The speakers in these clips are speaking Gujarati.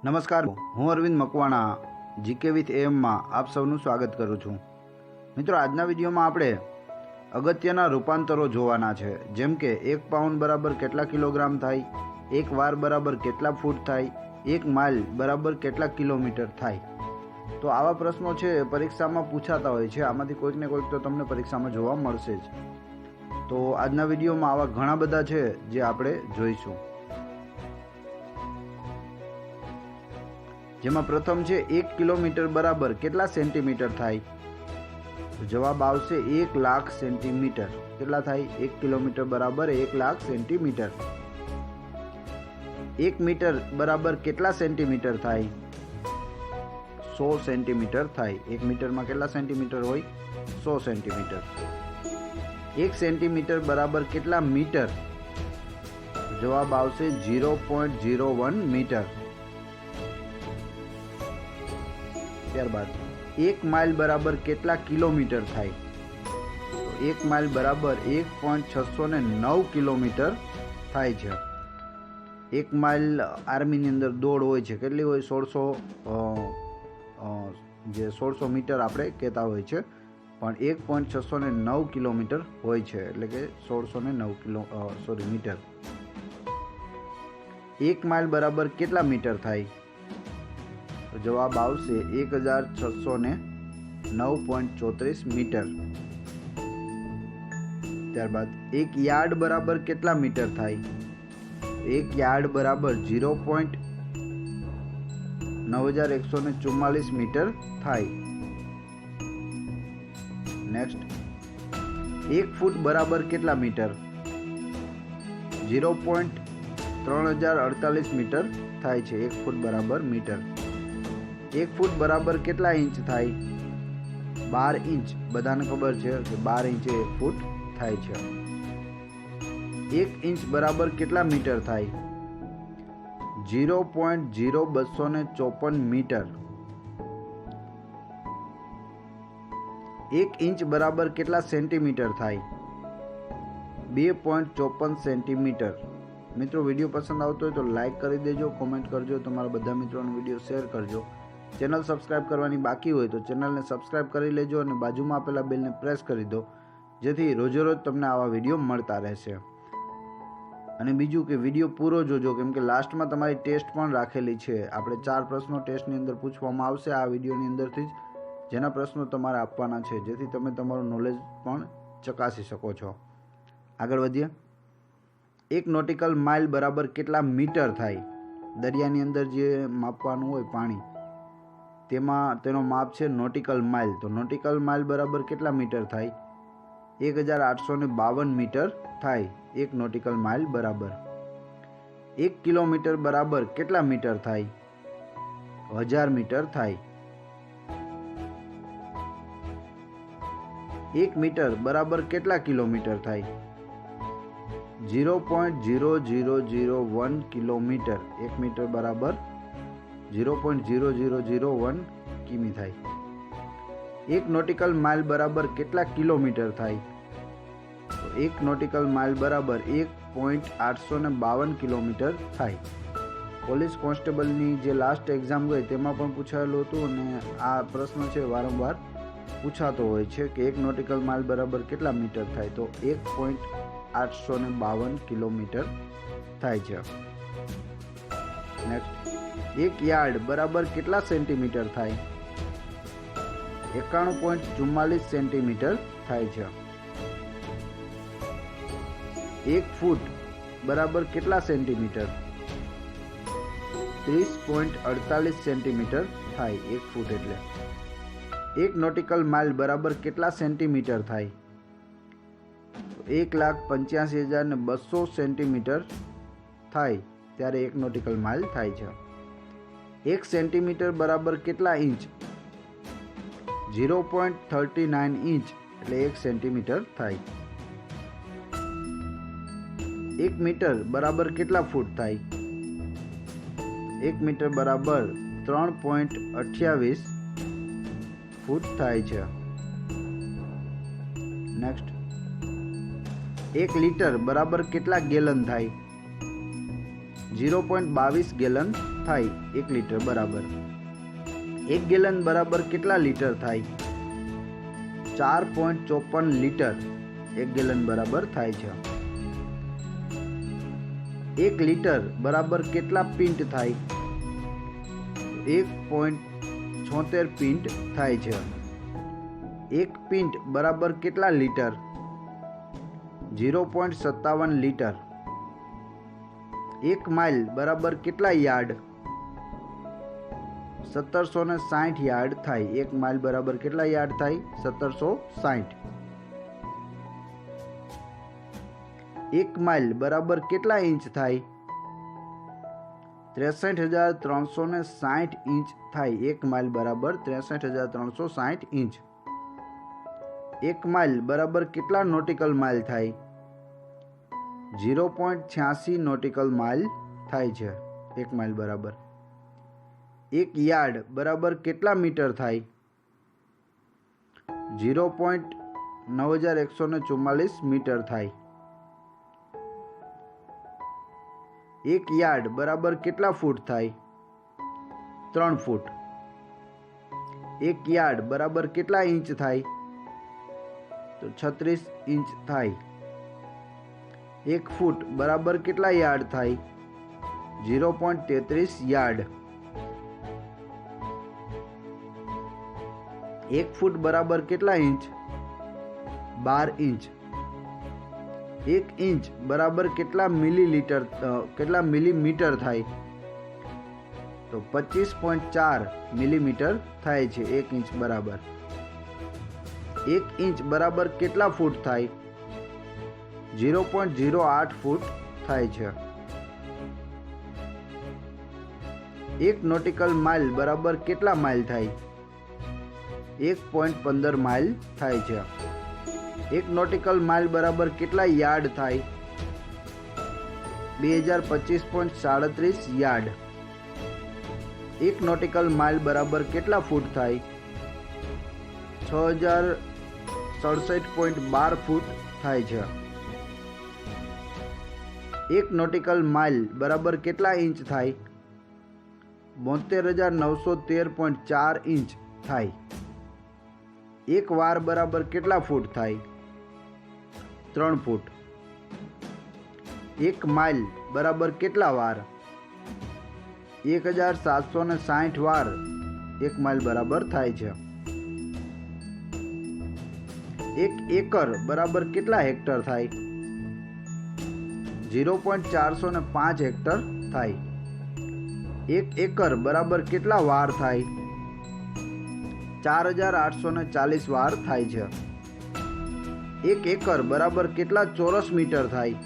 નમસ્કાર, હું અરવિંદ મકવાણા જીકે વિથ એમમાં આપ સૌનું સ્વાગત કરું છું. મિત્રો, આજના વિડીયોમાં આપણે અગત્યના રૂપાંતરો જોવાના છે, જેમ કે 1 પાઉન્ડ બરાબર કેટલા કિલોગ્રામ થાય, 1 વાર બરાબર કેટલા ફૂટ થાય, 1 માઇલ બરાબર કેટલા કિલોમીટર થાય. તો આવા પ્રશ્નો છે પરીક્ષામાં પૂછાતા હોય છે. આમાંથી કોઈક ને કોઈક તો તમને પરીક્ષામાં જોવા મળશે જ. તો આજના વિડીયોમાં આવા ઘણા બધા છે જે આપણે જોઈશું. જેમાં પ્રથમ છે 1 કિલોમીટર બરાબર કેટલા સેન્ટીમીટર થાય. તો જવાબ આવશે 1 લાખ સેન્ટીમીટર. કેટલા થાય? 1 કિલોમીટર બરાબર 1 લાખ સેન્ટીમીટર. 1 મીટર બરાબર કેટલા સેન્ટીમીટર થાય? 100 સેન્ટીમીટર થાય. 1 મીટરમાં કેટલા સેન્ટીમીટર હોય? 100 સેન્ટીમીટર. 1 સેન્ટીમીટર બરાબર કેટલા મીટર? જવાબ આવશે 0.01 મીટર. ત્યારબાદ 1 માઇલ બરાબર કેટલા કિલોમીટર થાય? તો 1 માઇલ બરાબર 1.609 કિલોમીટર થાય છે. 1 માઇલ આર્મીની અંદર દોડ હોય છે. કેટલી હોય? 1600 મીટર આપણે કહેતા હોય છે, પણ 1.609 કિલોમીટર હોય છે, એટલે કે 1609 મીટર. 1 માઇલ બરાબર કેટલા મીટર થાય? તો જવાબ આવશે 1609.34 મીટર. ત્યારબાદ 1 યાર્ડ બરાબર કેટલા મીટર થાય? 1 યાર્ડ બરાબર 0.9144 મીટર થાય. નેક્સ્ટ, 1 ફૂટ બરાબર કેટલા મીટર? 0.3048 મીટર થાય છે. 1 ફૂટ બરાબર મીટર. 1 ફૂટ બરાબર કેટલા ઇંચ થાય? 12 ઇંચ. બધાને ખબર છે કે 12 ઇંચે 1 ફૂટ થાય છે. 1 ઇંચ બરાબર કેટલા મીટર થાય? 0.0254 મીટર. 1 ઇંચ બરાબર કેટલા સેન્ટીમીટર થાય? 2.54 સેન્ટીમીટર. મિત્રો, વિડીયો પસંદ આવતો હોય તો લાઈક કરી દેજો, કોમેન્ટ કરજો, તમારા બધા મિત્રોને વિડીયો શેર કરજો. ચેનલ સબસ્ક્રાઇબ કરવાની બાકી હોય તો ચેનલને સબસ્ક્રાઇબ કરી લેજો અને બાજુમાં આપેલા બેલને પ્રેસ કરી દો, જેથી રોજે રોજ તમને આવા વિડીયો મળતા રહેશે. અને બીજું કે વિડીયો પૂરો જોજો, કેમ કે લાસ્ટમાં તમારી ટેસ્ટ પણ રાખેલી છે. આપણે 4 પ્રશ્નો ટેસ્ટની અંદર પૂછવામાં આવશે આ વિડીયોની અંદરથી જ, જેના પ્રશ્નો તમારે આપવાના છે, જેથી તમે તમારું નોલેજ પણ ચકાસી શકો છો. આગળ વધીએ. 1 નોટિકલ માઇલ બરાબર કેટલા મીટર થાય? દરિયાની અંદર જે માપવાનું હોય પાણી, તેમાં તેનો માપ છે નોટિકલ માઇલ. તો નોટિકલ માઇલ બરાબર કેટલા મીટર થાય? 1852 મીટર થાય. 1 નોટિકલ માઇલ બરાબર. 1 કિલોમીટર બરાબર કેટલા મીટર થાય? 1000 મીટર થાય. 1 મીટર બરાબર કેટલા કિલોમીટર થાય? 0.0001 કિલોમીટર. 1 મીટર બરાબર 0.0001 કિમી થાય. 1 નોટિકલ માઇલ બરાબર કેટલા કિલોમીટર થાય? તો 1 નોટિકલ માઇલ બરાબર 1.852 કિલોમીટર થાય. પોલીસ કોન્સ્ટેબલની જે લાસ્ટ એક્ઝામ ગઈ તેમાં પણ પૂછાયેલું હતું, અને આ પ્રશ્ન છે વારંવાર પૂછાતો હોય છે કે 1 નોટિકલ માઇલ બરાબર કેટલા મીટર થાય? તો 1.852 કિલોમીટર થાય છે. નેક્સ્ટ, 1 યાર્ડ બરાબર કેટલા સેન્ટીમીટર થાય? 91.44 સેન્ટીમીટર થાય છે. 1 ફૂટ બરાબર કેટલા સેન્ટીમીટર? 30.48 સેન્ટીમીટર થાય. 1 ફૂટ એટલે. 1 નોટિકલ માઇલ બરાબર કેટલા સેન્ટીમીટર થાય? 1,85,200 સેન્ટીમીટર થાય, ત્યારે 1 નોટિકલ માઇલ થાય છે. 1 સેન્ટીમીટર બરાબર કેટલા ઇંચ? 0.39 ઇંચ એટલે 1 સેન્ટીમીટર થાય. 1 મીટર બરાબર કેટલા ફૂટ થાય? 1 મીટર બરાબર 3.28 ફૂટ થાય છે. નેક્સ્ટ, 1 લીટર બરાબર કેટલા ગેલન થાય? 0.22 ગેલન થાય 1 લીટર બરાબર. 1 ગેલન બરાબર કેટલા લીટર થાય? 4.54 લીટર 1 ગેલન બરાબર થાય છે. 1 લીટર બરાબર કેટલા પિન્ટ થાય? 1.76 પિન્ટ થાય છે. 1 પિન્ટ બરાબર કેટલા લીટર? 0.57 લીટર. 1 માઇલ બરાબર કેટલા યાર્ડ? 1760 યાર્ડ થાય. 1 માઇલ બરાબર કેટલા યાર્ડ થાય? 1760. 1 માઇલ બરાબર કેટલા ઇંચ થાય? 63,360 ઇંચ થાય. 1 માઇલ બરાબર 63,360 ઇંચ. 1 માઇલ બરાબર કેટલા નોટિકલ માઇલ થાય? 0.86 નોટિકલ માઇલ થાય છે 1 માઇલ બરાબર. 1 યાર્ડ બરાબર કેટલા મીટર થાય? 0.9144 મીટર થાય. 1 યાર્ડ બરાબર કેટલા ફૂટ થાય? 3 ફૂટ. 1 યાર્ડ બરાબર કેટલા ઇંચ થાય? તો 36 ઇંચ થાય. 1 ફૂટ બરાબર કેટલા યાર્ડ થાય? 0.33 યાર્ડ. 1 ફૂટ બરાબર કેટલા ઇંચ? 12 ઇંચ. 1 ઇંચ બરાબર કેટલા મિલીલીટર કેટલા મિલીમીટર થાય? તો 25.4 મિલીમીટર થાય છે 1 ઇંચ બરાબર. 1 ઇંચ બરાબર કેટલા ફૂટ થાય? 0.08 ફૂટ થાય છે. 1 નોટિકલ માઇલ બરાબર કેટલા માઇલ થાય? 1.15 માઇલ થાય છે. 1 નોટિકલ માઇલ બરાબર કેટલા યાર્ડ થાય? 2025.37 યાર્ડ. 1 નોટિકલ માઇલ બરાબર કેટલા ફૂટ થાય? 6067.12 ફૂટ થાય છે. 1 નોટિકલ માઇલ બરાબર કેટલા ઇંચ થાય? 72,913.4 ઇંચ થાય. 1 વાર બરાબર કેટલા ફૂટ થાય? 3 ફૂટ. 1 માઇલ બરાબર કેટલા વાર? 1760 વાર 1 માઇલ બરાબર થાય છે. 1 એકર બરાબર કેટલા હેક્ટર થાય? 0.405 હેક્ટર થાય. 1 એકર બરાબર કેટલા વાર થાય? 4840 વાર થાય છે. 1 એકર બરાબર કેટલા ચોરસ મીટર થાય?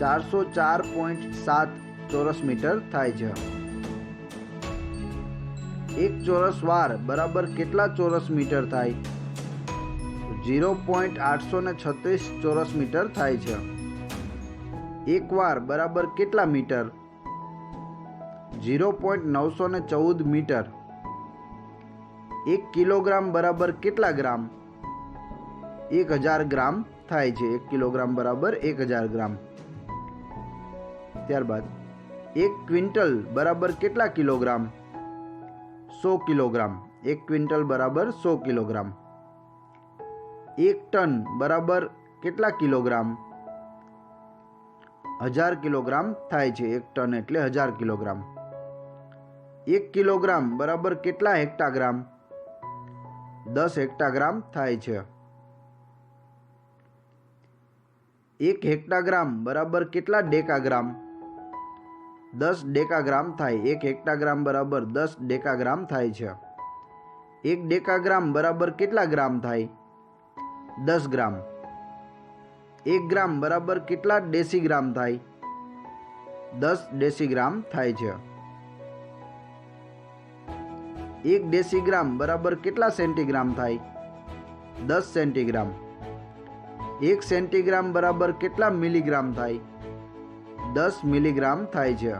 404.7 ચોરસ મીટર થાય છે. 1 ચોરસ વાર બરાબર કેટલા ચોરસ મીટર થાય? 0.836 ચોરસ મીટર થાય છે. 1 વાર બરાબર કેટલા મીટર? 0.914 મીટર. 1 કિલોગ્રામ બરાબર કેટલા ગ્રામ? 1000 ગ્રામ થાય છે. 1 કિલોગ્રામ બરાબર 1000 ગ્રામ. ત્યારબાદ 1 ક્વિન્ટલ બરાબર કેટલા કિલોગ્રામ? 100 કિલોગ્રામ. 1 ક્વિન્ટલ બરાબર 100 કિલોગ્રામ. 1 ટન બરાબર કેટલા કિલોગ્રામ? 1000 કિલોગ્રામ થાય છે. 1 ટન એટલે 1000 કિલોગ્રામ. 1 કિલોગ્રામ બરાબર કેટલા હેક્ટાગ્રામ? 10 હેક્ટાગ્રામ થાય છે. 1 હેક્ટાગ્રામ બરાબર કેટલા ડેકાગ્રામ? 10 ડેકાગ્રામ થાય. 1 હેક્ટાગ્રામ બરાબર 10 ડેકાગ્રામ થાય છે. 1 ડેકાગ્રામ બરાબર કેટલા ગ્રામ થાય? 10 ગ્રામ. 1 ગ્રામ બરાબર કેટલા ડેસીગ્રામ થાય? 10 ડેસીગ્રામ થાય છે. 1 ડેસીગ્રામ બરાબર કેટલા સેન્ટીગ્રામ થાય? 10 સેન્ટીગ્રામ. 1 સેન્ટીગ્રામ બરાબર કેટલા મિલીગ્રામ થાય? 10 મિલીગ્રામ થાય છે.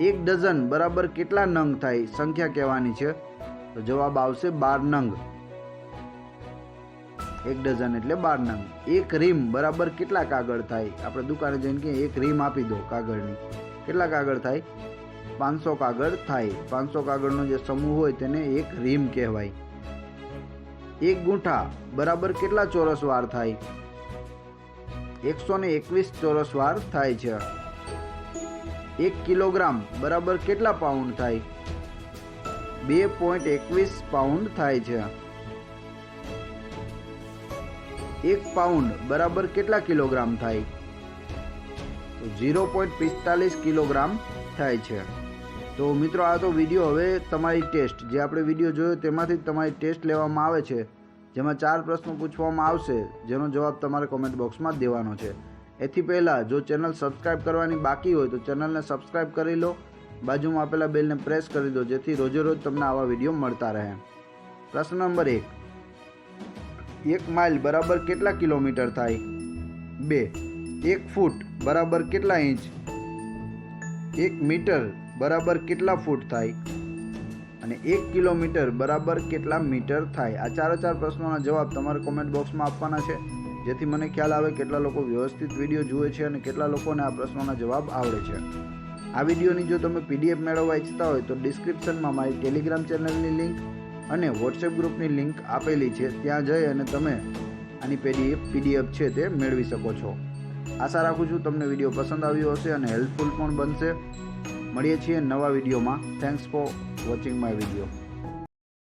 1 ડઝન બરાબર કેટલા નંગ થાય? સંખ્યા કહેવાની છે તો જવાબ આવશે 12 નંગ. 1 ડઝન એટલે 12 નંગ. એક રીમ બરાબર કેટલા કાગળ થાય? આપણે દુકાને જઈને કે એક રીમ આપી દો કાગળની, કેટલા કાગળ થાય? 500 કાગળ થાય. 500 કાગળનો જે સમૂહ હોય તેને એક રીમ કહેવાય. એક ગુંઠા બરાબર કેટલા ચોરસ વાર થાય? 121 ચોરસ વાર થાય છે. 1 કિલોગ્રામ બરાબર કેટલા પાઉન્ડ થાય? 2.21 પાઉન્ડ થાય છે. 1 પાઉન્ડ બરાબર કેટલા કિલોગ્રામ થાય? તો 0.45 કિલોગ્રામ થાય છે. તો મિત્રો આ તો વિડીયો હવે તમારી ટેસ્ટ, જે આપણે વિડીયો જોયો તેમાંથી જ તમારી ટેસ્ટ લેવામાં આવે છે, જેમાં 4 પ્રશ્નો પૂછવામાં આવશે, જેનો જવાબ તમારે કોમેન્ટ બોક્સમાં દેવાનો છે. એથી પહેલાં જો ચેનલ સબસ્ક્રાઈબ કરવાની બાકી હોય તો ચેનલને સબસ્ક્રાઈબ કરી લો, બાજુમાં આપેલા બેલને પ્રેસ કરી દો, જેથી રોજે રોજ તમને આવા વિડીયો મળતા રહે. પ્રશ્ન નંબર 1. 1 માઇલ બરાબર કેટલા કિલોમીટર થાય? 2. 1 ફૂટ બરાબર કેટલા ઇંચ? 1 મીટર બરાબર કેટલા ફૂટ થાય? અને 1 કિલોમીટર બરાબર કેટલા મીટર થાય? આ 4 પ્રશ્નોના જવાબ તમારે કોમેન્ટ બોક્સમાં આપવાના છે, જેથી મને ખ્યાલ આવે કેટલા લોકો વ્યવસ્થિત વિડીયો જુએ છે અને કેટલા લોકોને આ પ્રશ્નોના જવાબ આવડે છે. આ વિડીયોની જો તમે PDF મેળવવા ઈચ્છતા હોય તો ડિસ્ક્રિપ્શનમાં મારી ટેલિગ્રામ ચેનલની લિંક અને વોટ્સએપ ગ્રુપની લિંક આપેલી છે, ત્યાં જઈ અને તમે આની PDF છે તે મેળવી શકો છો. આશા રાખું છું તમને વિડીયો પસંદ આવ્યો હશે અને હેલ્પફુલ પણ બનશે. મળીએ છીએ નવા વિડીયોમાં. Thanks for watching my video.